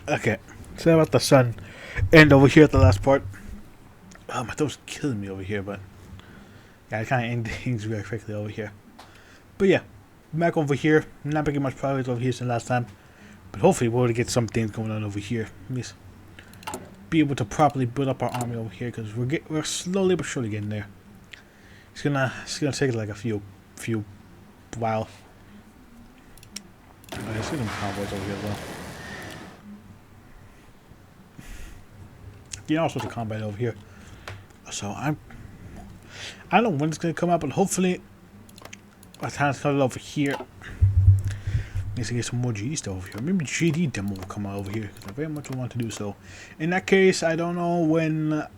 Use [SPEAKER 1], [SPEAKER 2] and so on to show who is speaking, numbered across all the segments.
[SPEAKER 1] Okay, so about the sun, and over here at the last part, my throat's killing me over here, but yeah, I kind of end things very quickly over here. But yeah, back over here, not making much progress over here since last time, but hopefully we're able to get some things going on over here. At least be able to properly build up our army over here because we're slowly but surely getting there. It's gonna take like a few while. Let's get some convoys over here as well. Yeah, all sorts of combat over here. So I don't know when it's gonna come out, but hopefully by the time it's coming over here, needs to get some more GD stuff over here. Maybe GD demo will come out over here because I very much want to do so. In that case, I don't know when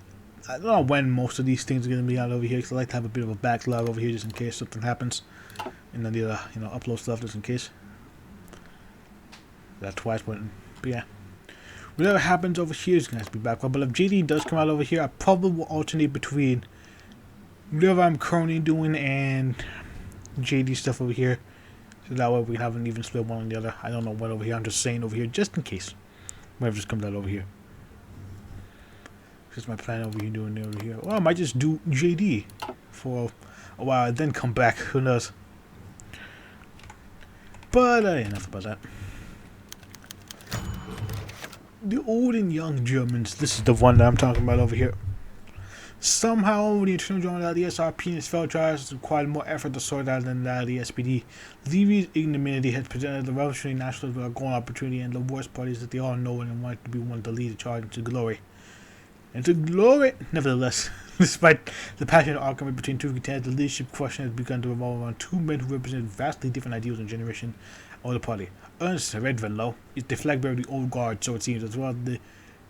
[SPEAKER 1] most of these things are gonna be out over here because I like to have a bit of a backlog over here just in case something happens, and then upload stuff just in case. That twice, but yeah. Whatever happens over here is going to be backlog. But if JD does come out over here, I probably will alternate between whatever I'm currently doing and JD stuff over here. So that way we have an even split one on the other. I don't know what over here. I'm just saying over here just in case. Whatever just comes out over here. That's my plan over here doing it over here. Well, I might just do JD for a while and then come back. Who knows? But enough about that. The old and young Germans, this is the one that I'm talking about over here. Somehow, the internal journal of the DSRP and its fellow trials required more effort to sort out than that of the SPD. Levy's ignominy has presented the revolutionary nationalists with a golden opportunity, and the worst part is that they all know it and want to be one to lead the charge into glory. Nevertheless, despite the passionate argument between two contenders, the leadership question has begun to revolve around two men who represent vastly different ideals and generation of the party. Ernst Reventlows is the flag bearer of the old guard, so it seems, as well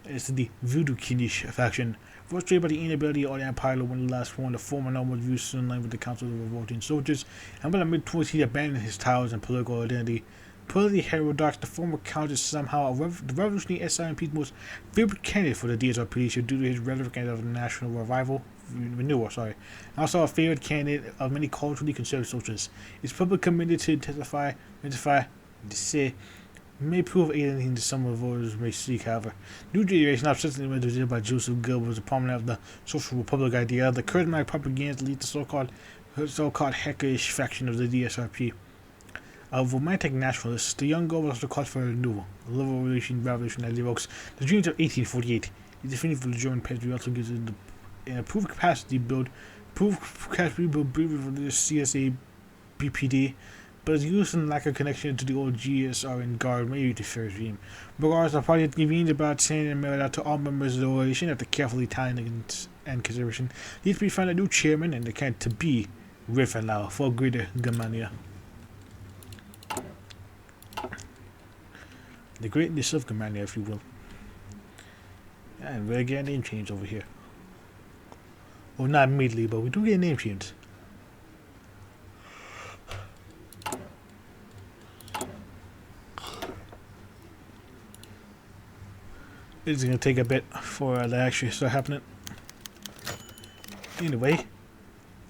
[SPEAKER 1] as the Voodoo-Kindish faction. Frustrated by the inability of the Empire to win the last war, the former noble views soon line with the Council of Revolting Soldiers, and by the mid-20s he abandoned his titles and political identity. Politically heterodox, the former count is somehow the revolutionary SRMP's most favorite candidate for the DSRP leadership due to his rhetoric of national renewal, and also a favorite candidate of many culturally conservative socialists. His public commitment to intensify, to say, may prove alienating to some of the voters may seek, however. New generation, obsessively represented by Joseph Goebbels, was a prominent of the social republic idea. The charismatic propaganda lead the so-called hackerish faction of the DSRP. Of romantic nationalists, the young Goebbels also called for a renewal, a liberal revolution that evokes the dreams of 1848. His definition for the German patriot also gives it an approved capacity build for the CSA BPD, but his use and lack of connection to the old GSR and Guard may be the fair regime. Regardless, the party convened about saying and mailed out to all members of the organization after carefully tying and consideration. These be found a new chairman and the candidate to be Reventlows for Greater Germania. The greatness of Germania, if you will. And we're getting a name change over here. Well, not immediately, but we do get a name change. It's gonna take a bit for that actually start happening. Anyway,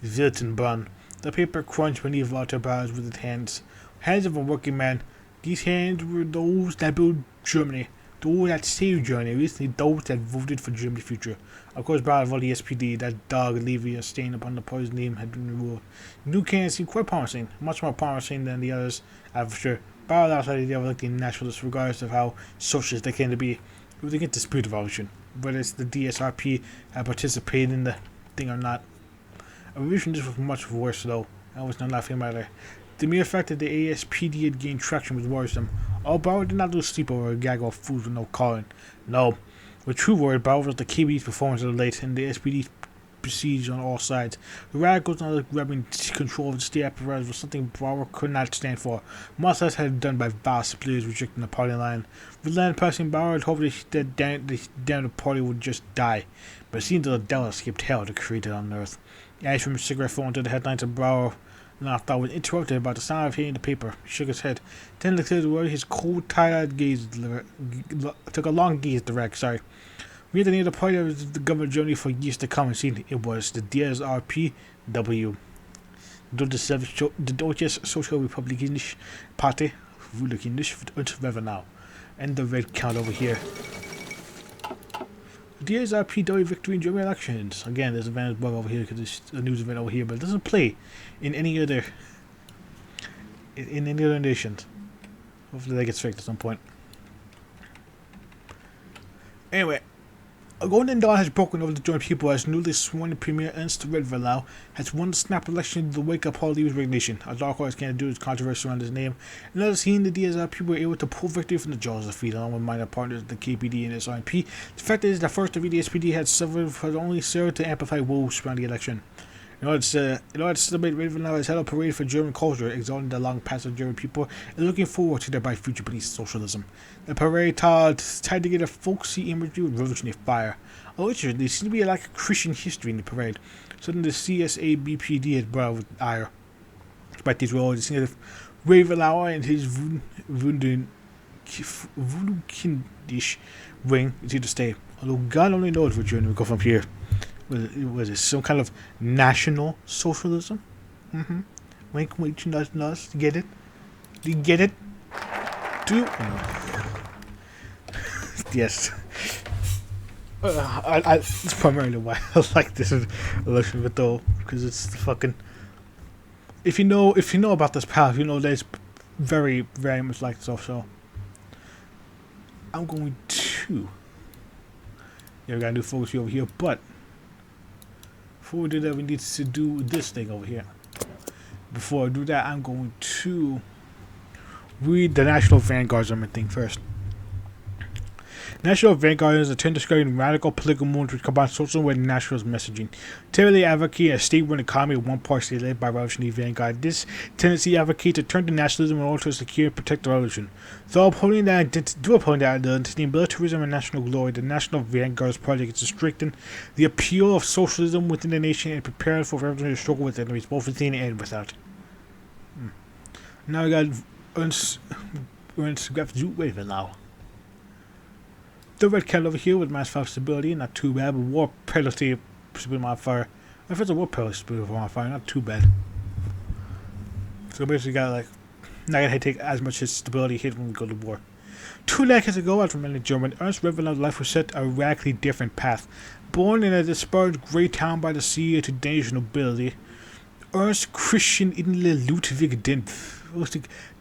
[SPEAKER 1] Ziltenbrunn. The paper crunched beneath Walter Bauer's with its hands. Hands of a working man. These hands were those that built Germany, those that saved Germany, recently those that voted for Germany's future. Of course, Bauer voted the SPD, that dog Levy, a stain upon the party's name, had been removed. The new candidate seemed quite promising, much more promising than the others, for sure. Bauer also had the idea of electing nationalists, regardless of how socialist they came to be. It was against the spirit of revolution, whether it's the DSRP had participated in the thing or not. A revolution just was much worse, though. That was not laughing matter. The mere fact that the ASPD had gained traction was worrisome. All Bauer did not lose sleep over a gag of food with no calling. No. With true word, Bauer was the KB's performance of the late, and the SPD besieged on all sides. The radicals now grabbing control of the state apparatus was something Bauer could not stand for, much less had it done by vast players rejecting the party line. With land passing, Bauer had hoped that the party would just die, but it seemed that the devil escaped hell to create it on earth. Ash from his cigarette fell into the headlines of Bauer. Thought was interrupted by the sound of hitting the paper. He shook his head. Then looked at the world. His cold, tired gaze took a long gaze direct. We had to name the party of the government of Germany for years to come, and seen it was the DSRP W. The Deutsches Sozialistische Partei, Voodoo-Kindisch und Reventlows. And the red count over here. DSRP double victory in German elections. Again, there's a Vantage bug over here because there's a news event over here, but it doesn't play in any other nations. Hopefully that gets fixed at some point. Anyway, a golden dawn has broken over the German people as newly sworn Premier Ernst Reventlows has won the snap election to the wake-up call of resignation. A dark horse can't do its controversy around his name. Another scene, the DSRP were able to pull victory from the jaws of defeat along with minor partners the KPD and SRP. The fact is, the first of the SPD had only served to amplify woes around the election. In order to celebrate, Reventlows has held a parade for German culture, exalting the long past of German people and looking forward to their bright future beneath socialism. The parade tied together folksy imagery with revolutionary fire. Originally, there seemed to be a lack of Christian history in the parade, something the CSABPD had brought with ire. Despite these roles, it seemed that Reventlows and his Wunderkindisch wing is here to stay. Although God only knows where Germany will go from here. Was it some kind of national socialism? Wink, wink, nudge, nudge. Get it? Do you get it? Yes. It's primarily why I like this election, but though, because it's the fucking. If you know about this path, you know that it's very, very much like stuff. So I'm going to. Yeah, we got a new focus over here, but. Before we do that, we need to do this thing over here. Before I do that, I'm going to read the National Vanguardism thing first. National Vanguardism is a trend describing radical political movement which combines socialism with nationalist messaging. Typically advocate a state-run economy with one party led by revolutionary vanguard. This tendency advocates a turn to nationalism in order to secure and protect the revolution. Though upholding the identity, militarism, and national glory, the National Vanguardist project is to strengthen the appeal of socialism within the nation and prepare for revolutionary struggle with enemies, both within and without. Now we got Ernst Reventlows. The red cat over here with mass fire stability, not too bad, but war penalty stability modifier. If it's a war penalty stability modifier, not too bad. So basically got like not gonna take as much his stability hit when we go to war. 2 decades ago, after many German, Ernst Reventlows' life was set a radically different path. Born in a disparaged grey town by the sea to Danish nobility, Ernst Christian Inle Ludwig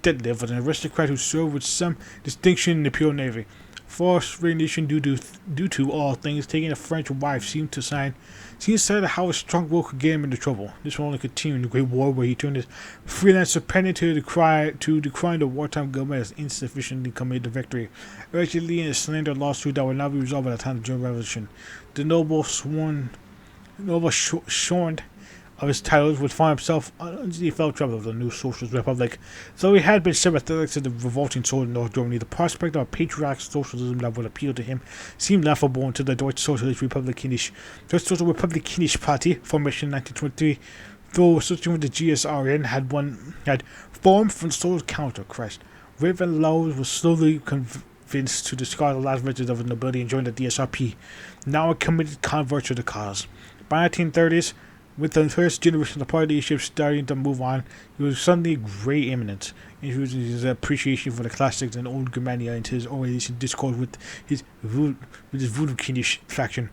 [SPEAKER 1] Detlev was an aristocrat who served with some distinction in the Imperial Navy. Forced resignation due to all things, taking a French wife seemed decided how a strong will could get him into trouble. This will only continue in the Great War, where he turned his freelance dependent to decrying the wartime government as insufficiently committed to victory. Allegedly in a slander lawsuit that would not be resolved at the time of the German Revolution, the noble shorn of his titles would find himself uneasily fell trouble of the new Socialist Republic. Though he had been sympathetic to the revolting soldiers in North Germany, the prospect of a patriotic socialism that would appeal to him seemed laughable until the Deutsche Socialist Republikanische Party, formation in 1923, though associated with the GSRN, had formed from social counter Christ. Reventlows was slowly convinced to discard the last vestige of his nobility and join the DSRP, now a committed convert to the cause. By the 1930s, with the first generation of the party leadership starting to move on, he was suddenly grey eminent, introducing his appreciation for the classics and old Germania into his organization discord with his Wunderkindisch faction.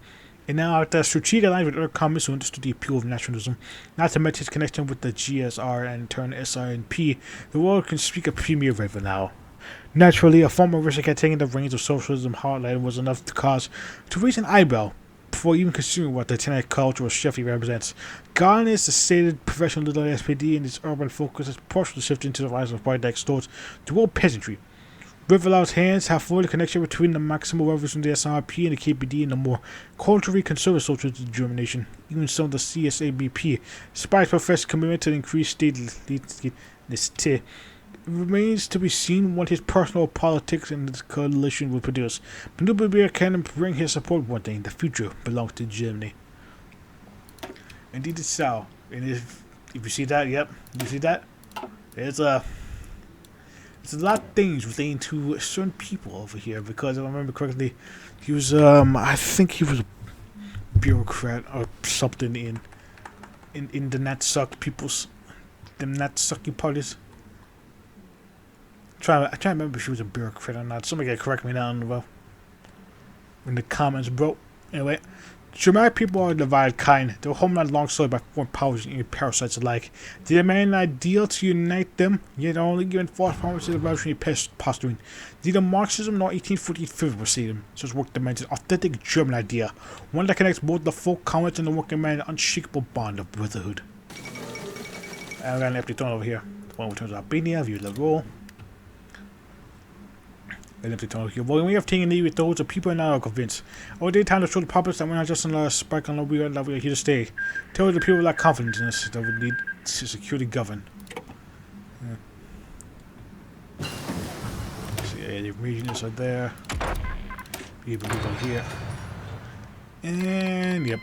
[SPEAKER 1] And now, after a strategic alliance with other communists who understood the appeal of nationalism, not to mention his connection with the GSR and in turn SRNP, the world can speak of Premier Reventlows. Naturally, a former aristocrat taking the reins of socialism heartland was enough to raise an eyebrow before even considering what the ethnic cultural shift he represents. Godness, the stated professional leader of the SPD, and its urban focus has partially shifted into the rise of party that extorts the world peasantry. Reventlows' hands have formed a connection between the maximal revolution of the SRP and the KPD and the more culturally conservative socialists of the German nation. Even some of the CSABP, despite professed commitment to increase state it remains to be seen what his personal politics and this coalition will produce. But nobody can bring his support one thing: the future belongs to Germany. Indeed it's so. And if you see that, yep, you see that? It's a lot of things relating to certain people over here, because if I remember correctly, he was I think he was a bureaucrat or something in the not suck people's them not sucky parties. I try to remember if she was a bureaucrat or not. Somebody gotta correct me down in the comments, bro. Anyway, Germanic people are a divided kind. They were homeland alongside by foreign powers and parasites alike. They demanded an ideal to unite them, yet only given false promises of revolutionary posturing. Neither Marxism nor 1848 Federalism such work demands an authentic German idea, one that connects both the folk commoners and the working man in an unshakable bond of brotherhood. And we're gonna empty throne over here. The one returns Albania, view the role. When we have taken leave with those, the people are now convinced. Our day time to show the public that we're not just another spike on the wheel, that we are here to stay. Tell the people lack confidence in us, that we need to securely govern. So yeah, the regions are there. People over here. And yep.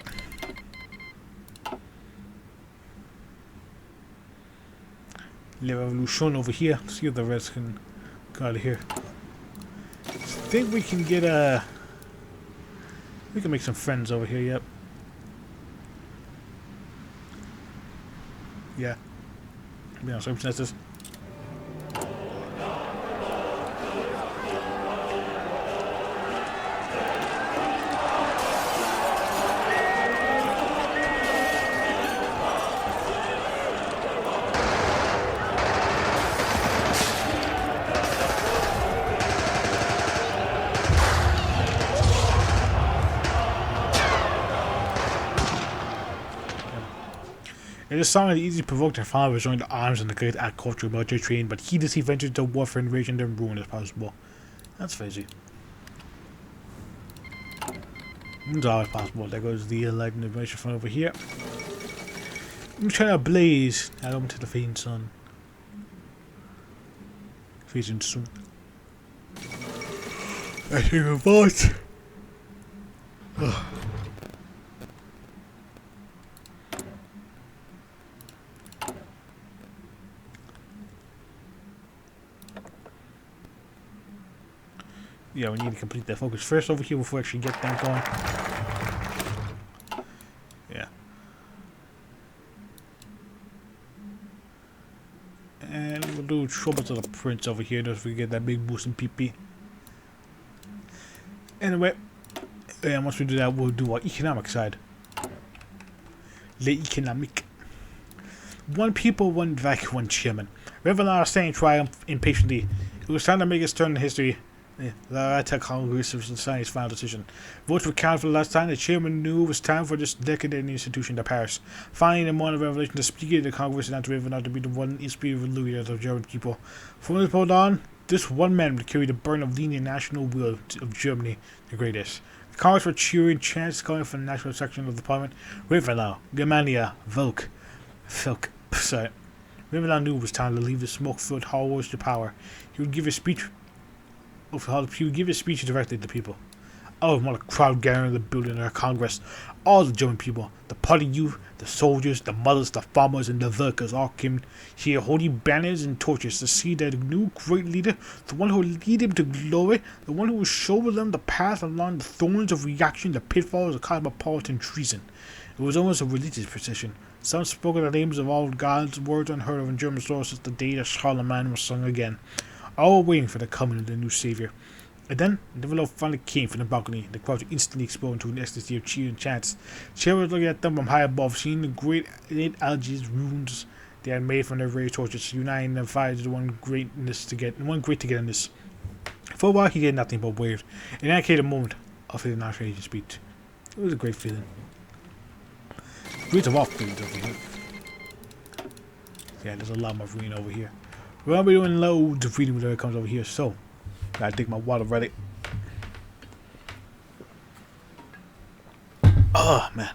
[SPEAKER 1] The revolution over here. See if the rest can go out of here. I think we can get we can make some friends over here, yep. Yeah. Be on circumstances. It is something easily provoked and found by showing the arms and the great agricultural military training, but heedlessly ventured to warfare and rage and then ruin as possible. That's crazy. It's always possible. There goes the enlightened information from over here. I'm trying to blaze. I don't to the fading sun. Fading soon. I think a voice. Yeah, we need to complete that focus first over here before we actually get them going. Yeah. And we'll do trouble to the prince over here just to get that big boost in PP. Anyway, and once we do that, we'll do our economic side. Le economic. One people, one vac, one chairman. Reventlows saying triumph impatiently. It was time to make its turn in history. The Congress of Society's final decision. Votes were counted for the last time. The chairman knew it was time for this decadent institution to pass. Finally, in the morning of revelation, the speaker of the Congress announced Reventlows to be the one inspired leader of the German people. From this point on, this one man would carry the burden of leading the national will of Germany, the greatest. The Congress were cheering chants calling for the national section of the parliament. Reventlows, Germania, Reventlows knew it was time to leave the smoke-filled hallways to power. He would give a speech. He would give his speech directly to the people. Oh, what a crowd gathering in the building of Congress. All the German people, the party youth, the soldiers, the mothers, the farmers, and the workers all came here holding banners and torches to see their new great leader, the one who would lead them to glory, the one who would show them the path along the thorns of reaction, the pitfalls of cosmopolitan treason. It was almost a religious procession. Some spoke of the names of all gods, words unheard of in German sources the day that Charlemagne was sung again. All waiting for the coming of the new savior. And then, the envelope finally came from the balcony. The crowd instantly exploded into an ecstasy of cheer and chants. Cheer was looking at them from high above, seeing the great algae runes they had made from their various torches, uniting them five to one great togetherness. For a while, he did nothing but wave. And that came a moment of his inauguration speech. It was a great feeling. Great of all feelings over here. Yeah, there's a lot more reading over here. We're gonna be doing loads of reading whenever it comes over here, so gotta take my water ready. Oh man,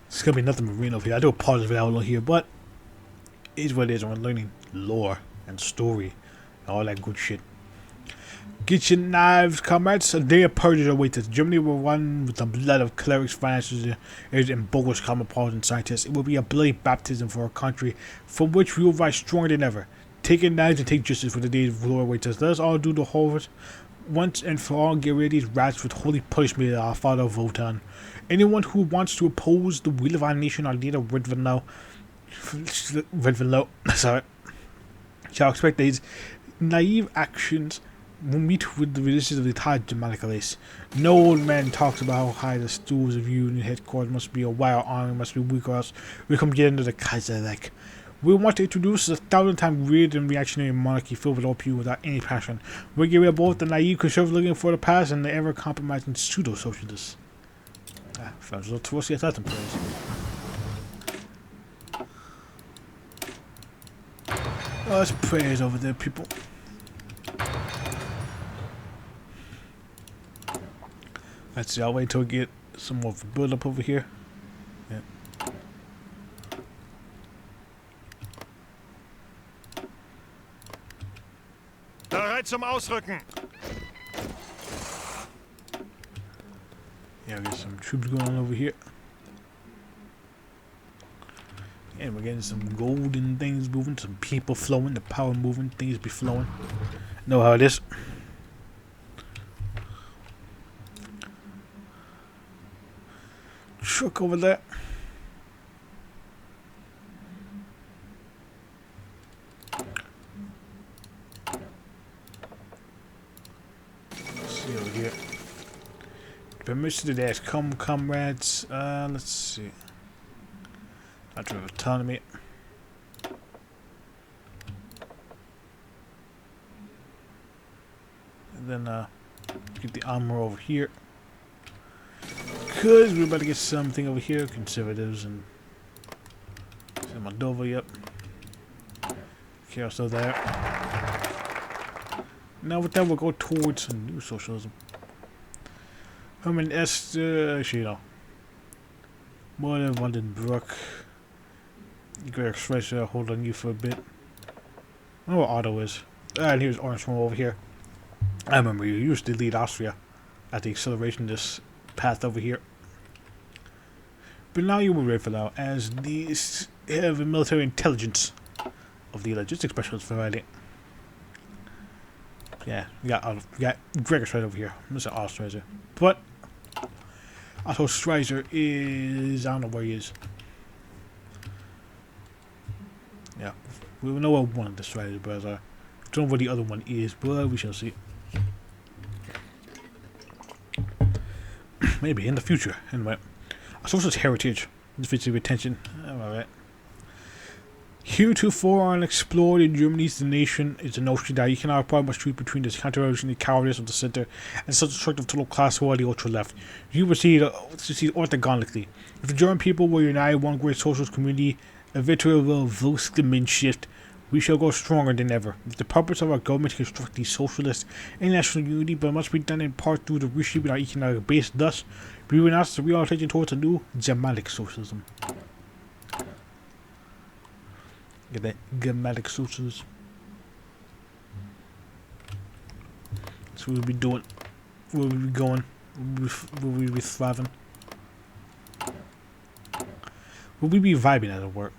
[SPEAKER 1] it's gonna be nothing but reading over here. I do apologize for that one here, but it's what it is. We're learning lore and story and all that good shit. Get your knives, comrades. A day of purges awaits us. Germany will run with the blood of clerics, financiers, and bogus cosmopolitan scientists. It will be a bloody baptism for our country, from which we will rise stronger than ever. Take your knives and take justice for the day of glory awaits us. Let us all do the whole once and for all. Get rid of these rats with holy punishment that our father Votan. Anyone who wants to oppose the will of our nation, our leader Reventlows, sorry. shall expect that his naive actions will meet with the resistance of the entire Germanic race. No old man talks about how high the stools of Union headquarters must be, or why our army must be weak, or else we come get under the Kaiserreich. We want to introduce a 1,000 times weird and reactionary monarchy filled with all people without any passion. We get rid of both the naive conservative looking for the past and the ever compromising pseudo socialists. Sounds a little towards the Atlantic place. Oh, there's prayers over there, people. Let's see, I'll wait till we get some more build up over here. Yeah.
[SPEAKER 2] Bereit zum Ausrücken.
[SPEAKER 1] Yeah, we got some troops going on over here. And we're getting some golden things moving, some people flowing, the power moving, things be flowing. Know how it is. Truck over there. Let's see over here. Permission to dash. Come, comrades. Let's see. Doctrine of autonomy. And then get the armor over here. Because we're about to get something over here. Conservatives and Moldova, yep. Okay, also there. Now with that we'll go towards some new socialism. Herman Esther, actually no. More than Vandenbroek. Greg Schweitzer, hold on you for a bit. I don't know what Otto is. And here's Orange from over here. I remember you used to lead Austria at the acceleration this path over here. But now you will ready for now as the head of the military intelligence of the logistics specialist variety. Yeah, we got Gregor right over here. Mr. Ostreicher. But Otto Streicher is, I don't know where he is. Yeah, we know what one of the Streisers brothers are. Don't know what the other one is, but we shall see. Maybe in the future. Anyway, a socialist heritage defeats the attention. Alright. Heretofore unexplored in Germany's the nation is the notion that you cannot apply much truth between this counter-revolutionary cowardice of the center and such destructive total class war of the ultra-left. You would see it orthogonically. If the German people were united one great socialist community, a virtual Volksgemeinschaft, we shall go stronger than ever. It's the purpose of our government to construct the socialist international unity, but it must be done in part through the reshaping our economic base. Thus, we will announce the reorientation towards a new Germanic socialism. Get that Germanic socialism. That's what we'll be doing. Where we'll be going. Where we'll be thriving. Will we be vibing at work?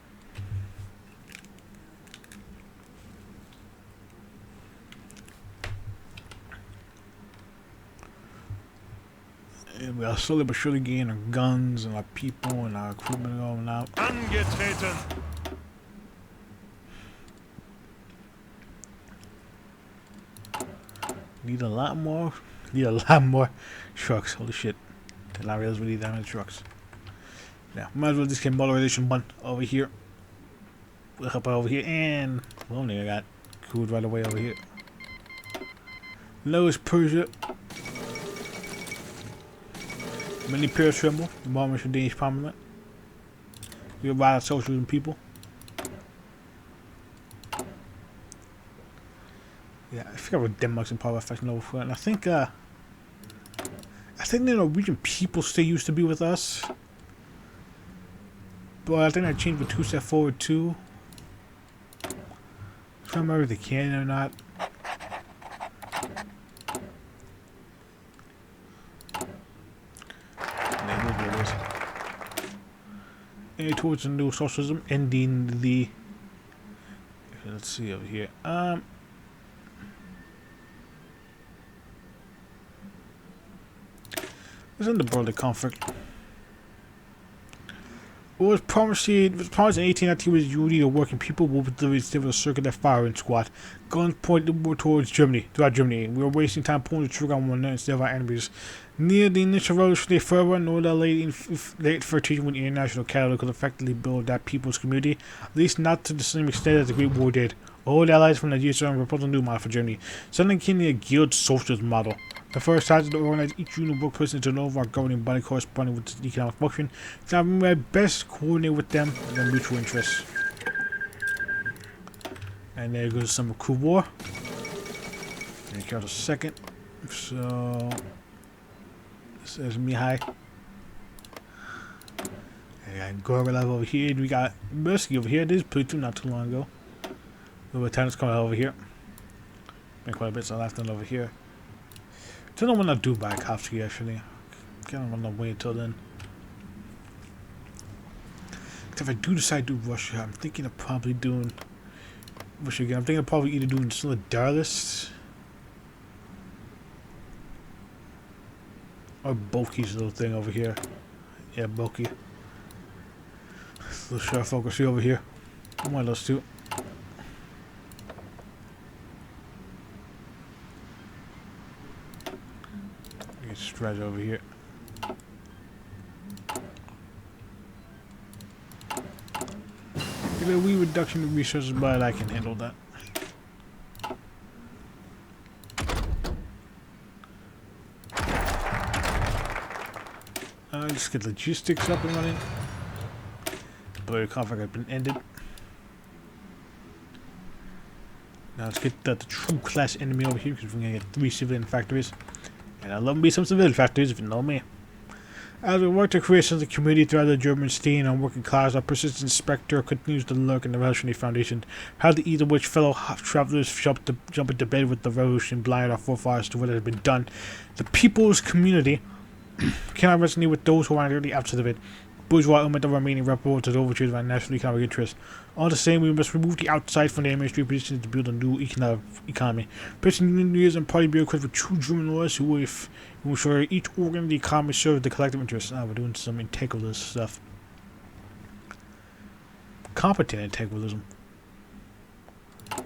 [SPEAKER 1] And we are slowly but surely gaining our guns and our people and our equipment going out.
[SPEAKER 2] Angetreten.
[SPEAKER 1] Need a lot more trucks. Holy shit. I not realize we need that many trucks. Now, might as well just get modernization 1 over here. We'll help out over here, and well, I got cooled right away over here. Lowest Persia. Many Paris tremble. The moment from Danish Parliament. We have a lot of socialism people. Yeah, I forgot what Denmark's in power effect over for, and I think the Norwegian people still used to be with us. But I think I changed with 2 step forward too. I don't remember if they can or not. And towards the new socialism, ending the. Let's see over here. It's in the border conflict. It was promised in 1890 was unity of working people with the civil circular firing squad. Guns pointed more towards Germany, throughout Germany. We were wasting time pulling the trigger on one another instead of our enemies. Near the initial revolutionary fervor, nor the late 13 when the international catalog could effectively build that people's community, at least not to the same extent as the Great War did. All the allies from the DSRP proposed a new model for Germany, suddenly became a guild socialist model. The first time to organize each unit workperson into an overall governing body corresponding with its economic function, so I'm my best coordinate with them and their mutual interests. And there goes some cool war. And count a second. So this is me high. And we got Gorilla over here, and we got Mercy over here. This is Platoon not too long ago. A little bit of tennis coming over here. Been quite a bit, so left end over here. I don't want to do Bakovsky actually. I don't want to wait until then. If I do decide to do Russia, I'm thinking of probably doing Russia again. I'm thinking of probably either doing Solidarist or Bulky's little thing over here. Yeah, Bulky. Little sharp focus over here. One of those two. Stretch over here. Get a wee reduction in resources, but I can handle that. Let's get logistics up and running. Blurry conflict has been ended. Now let's get the true class enemy over here because we're gonna get 3 civilian factories. And I love me some civilian factories, if you know me. As we work to create a community throughout the German state and working class, our persistent spectre continues to lurk in the revolutionary foundation. How to either which fellow travelers jump into bed with the revolution, blind our forefathers to what has been done. The people's community cannot resonate with those who are really outside of it. Bourgeois element of remaining reparable to the overtures of our national economic interests. All the same, we must remove the outside from the administrative positions to build a new economy. President union leaders and party bureaucrats with true German laws who will ensure each organ of the economy serves the collective interests. We're doing some integralist stuff. Competent integralism.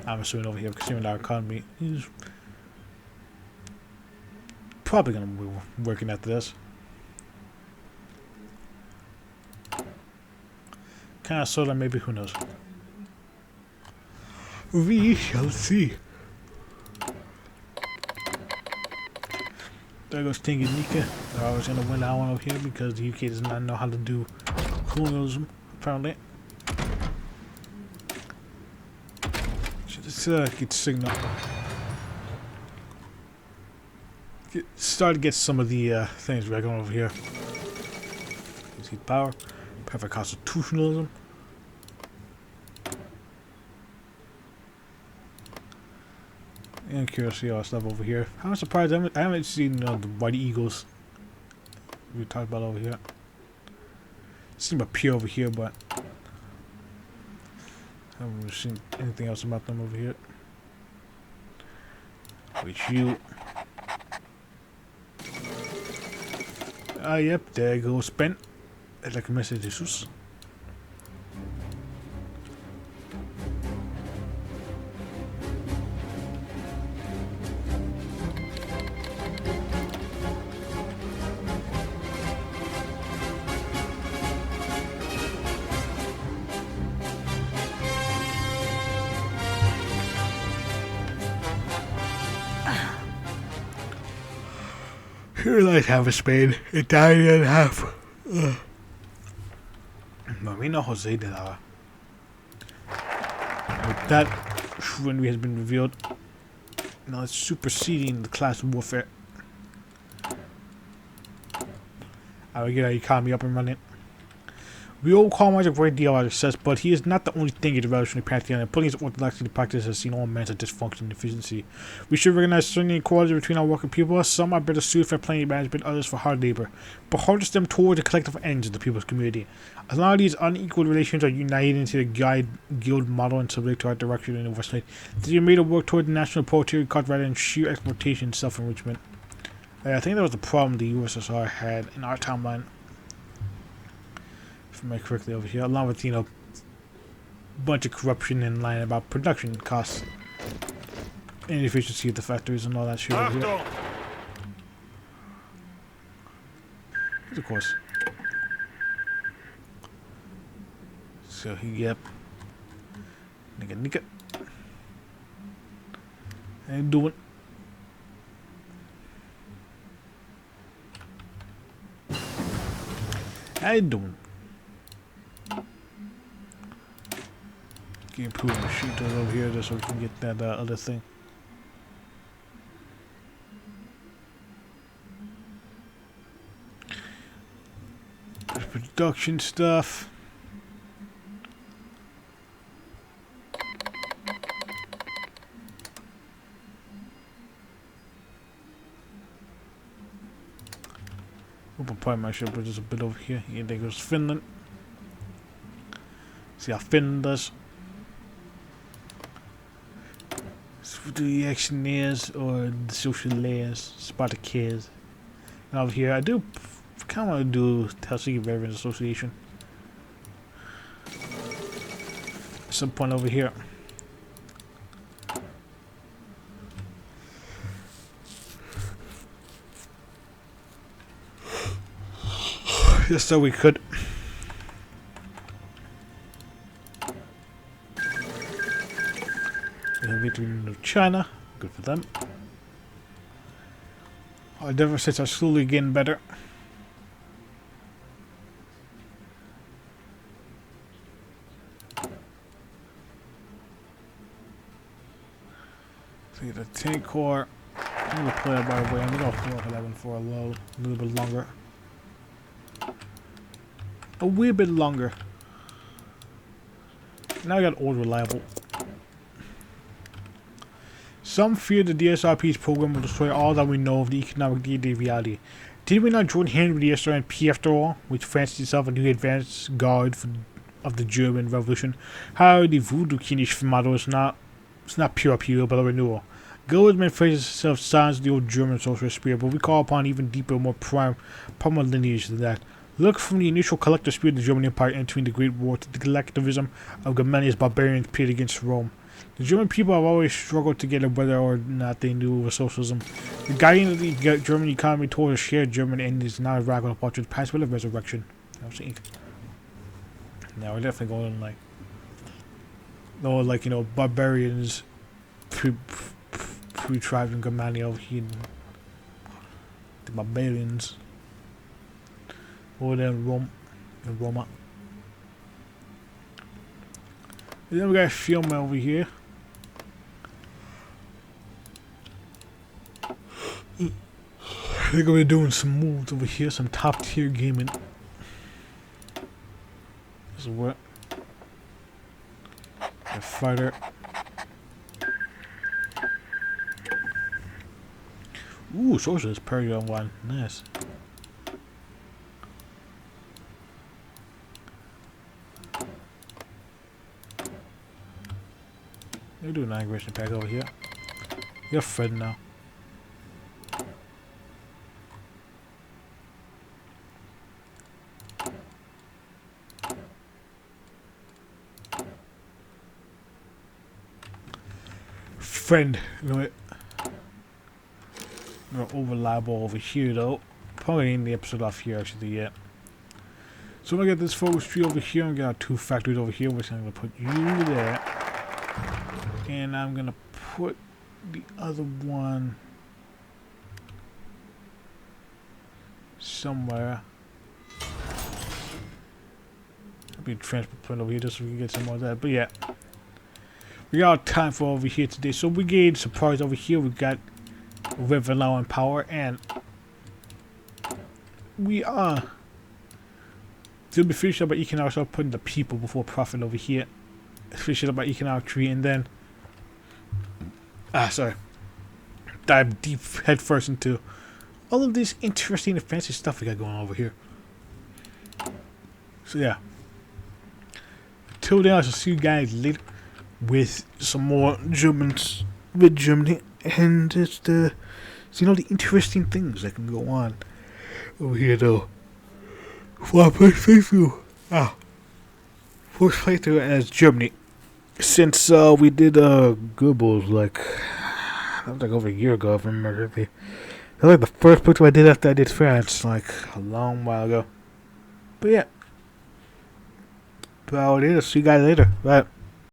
[SPEAKER 1] I'm assuming over here, considering our economy is probably going to be working after this. Kind of, sort of, maybe, who knows? We shall see. There goes Tanganyika. They're always going to win that one over here because the UK does not know how to do colonialism, apparently. So let's get signal. Start to get some of the things we're going over here. See power. Perfect constitutionalism. And curious to see all that stuff over here. I'm surprised I haven't seen the White Eagles we talked about over here. Seem appear over here, but I haven't seen anything else about them over here. Which you. Yep, there goes spent. Like a message, Jesus. Here, let's have a spade. It died in half. Marina Jose de Lara. With that, Shrinry has been revealed. Now it's superseding the class warfare. I will get our economy up and running. We all call him a great deal of success, but he is not the only thing in the revolutionary pantheon, and putting his orthodoxy into practice has seen all manner of dysfunction and efficiency. We should recognize certain inequalities between our working people. Some are better suited for plain management, others for hard labor, but harness them toward the collective ends of the people's community. As long as these unequal relations are united into the guild model and subject to our direction and oversight, they are made to work toward the national proletariat cause rather than sheer exploitation and self-enrichment. I think that was the problem the USSR had in our timeline. if I remember correctly over here, along with, you know, bunch of corruption and lying about production costs, inefficiency of the factories and all that shit over here.
[SPEAKER 2] Achtung!
[SPEAKER 1] Of course. So, yep. Nigga. How you doing? How you doing? Can improve the sheet over here just so we can get that other thing. There's production stuff. Open part my ship, but there's a bit over here. Yeah, there goes Finland. See how Finland does. The actionnaires or the socialaires, Spartakiers. And over here, I do kind of want to do Helsinki Veterans Association. At some point over here. Just so we could. Between China, good for them. Our deficits are slowly getting better. See the tank core. I'm gonna play it by the way. I'm gonna hold up 11 for a little bit longer. A wee bit longer. Now I got old reliable. Some fear the DSRP's program will destroy all that we know of the economic day-to-day reality. Did we not join hands with the DSRP after all, which fancied itself a new advanced guard of the German Revolution? How the voodoo Kinish motto is not pure appeal, but a renewal. Government phrases itself signs the old German socialist spirit, but we call upon even deeper, more primal lineage than that. Look from the initial collective spirit of the German Empire entering the Great War to the collectivism of Germania's barbarians pitted against Rome. The German people have always struggled together whether or not they knew of socialism. The guiding of the German economy toward a shared German end is not a radical departure, it's possible of resurrection. I'm saying. Now we're definitely going like, you know, barbarians pre-tribes in Germania over here. The barbarians over there in Roma. And then we got film over here. They're gonna be doing some moves over here, some top tier gaming. This is what a fighter. Ooh, socialist Paragon 1. Nice. They do an aggression pack over here. You're Fred now. Friend, you know it. We're over liable over here though. Probably in the episode off here actually yet. So I'm gonna get this forestry over here and get our 2 factories over here, which I'm gonna put you there. And I'm gonna put the other one somewhere. There'll be a transport point over here just so we can get some more of that. But yeah, we got time for over here today. So we gained surprise over here. We got reventlows and power, and we are to be finished up by economic. So putting the people before profit over here. Finish it up by economic tree, and then dive deep head first into all of this interesting and fancy stuff we got going on over here. So yeah, until then, I shall see you guys later with some more Germans with Germany, and just seeing all the interesting things that can go on over here though. Well, thank you. Oh, first playthrough as Germany. Since we did Goebbels like that was like over a year ago, if I remember correctly. That was like the first playthrough I did after I did France, like a long while ago. But yeah, about it. See you guys later. Bye.